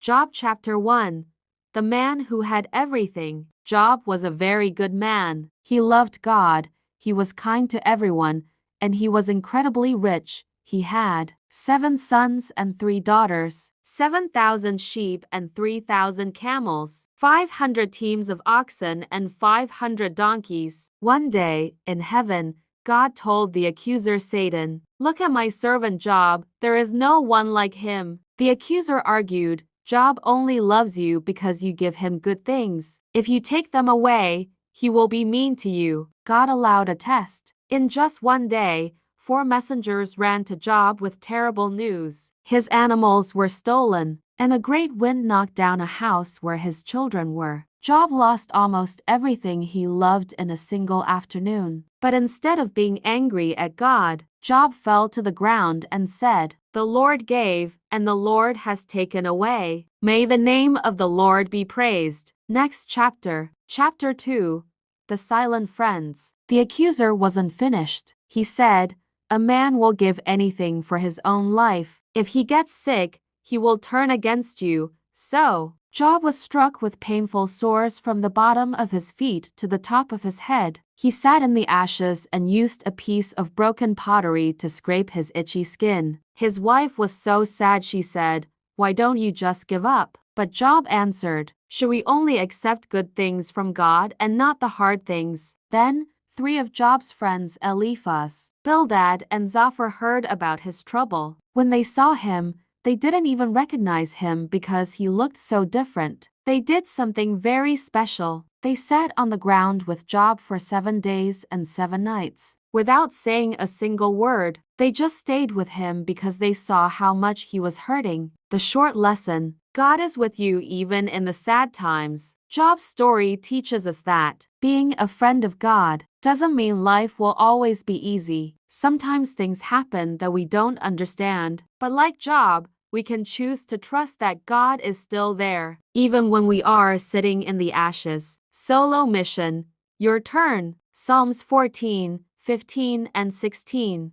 Job chapter 1. The man who had everything. Job was a very good man. He loved God, he was kind to everyone, and he was incredibly rich. He had 7 sons and 3 daughters, 7,000 sheep and 3,000 camels, 500 teams of oxen and 500 donkeys. One day, in heaven, God told the accuser Satan, "Look at my servant Job, there is no one like him." The accuser argued, "Job only loves you because you give him good things. If you take them away, he will be mean to you." God allowed a test. In just one day, 4 messengers ran to Job with terrible news. His animals were stolen, and a great wind knocked down a house where his children were. Job lost almost everything he loved in a single afternoon. But instead of being angry at God, Job fell to the ground and said, "The Lord gave, and the Lord has taken away. May the name of the Lord be praised." Next chapter, chapter 2, the silent friends. The accuser wasn't finished. He said, "A man will give anything for his own life. If he gets sick, he will turn against you." So, Job was struck with painful sores from the bottom of his feet to the top of his head. He sat in the ashes and used a piece of broken pottery to scrape his itchy skin. His wife was so sad, she said, "Why don't you just give up?" But Job answered, "Should we only accept good things from God and not the hard things?" Then 3 of Job's friends, Eliphaz, Bildad, and Zophar, heard about his trouble. When they saw him, they didn't even recognize him because he looked so different. They did something very special. They sat on the ground with Job for 7 days and 7 nights. Without saying a single word, they just stayed with him because they saw how much he was hurting. The short lesson: God is with you even in the sad times. Job's story teaches us that being a friend of God doesn't mean life will always be easy. Sometimes things happen that we don't understand, but like Job, we can choose to trust that God is still there, even when we are sitting in the ashes. Solo mission. Your turn. Psalms 14, 15, and 16.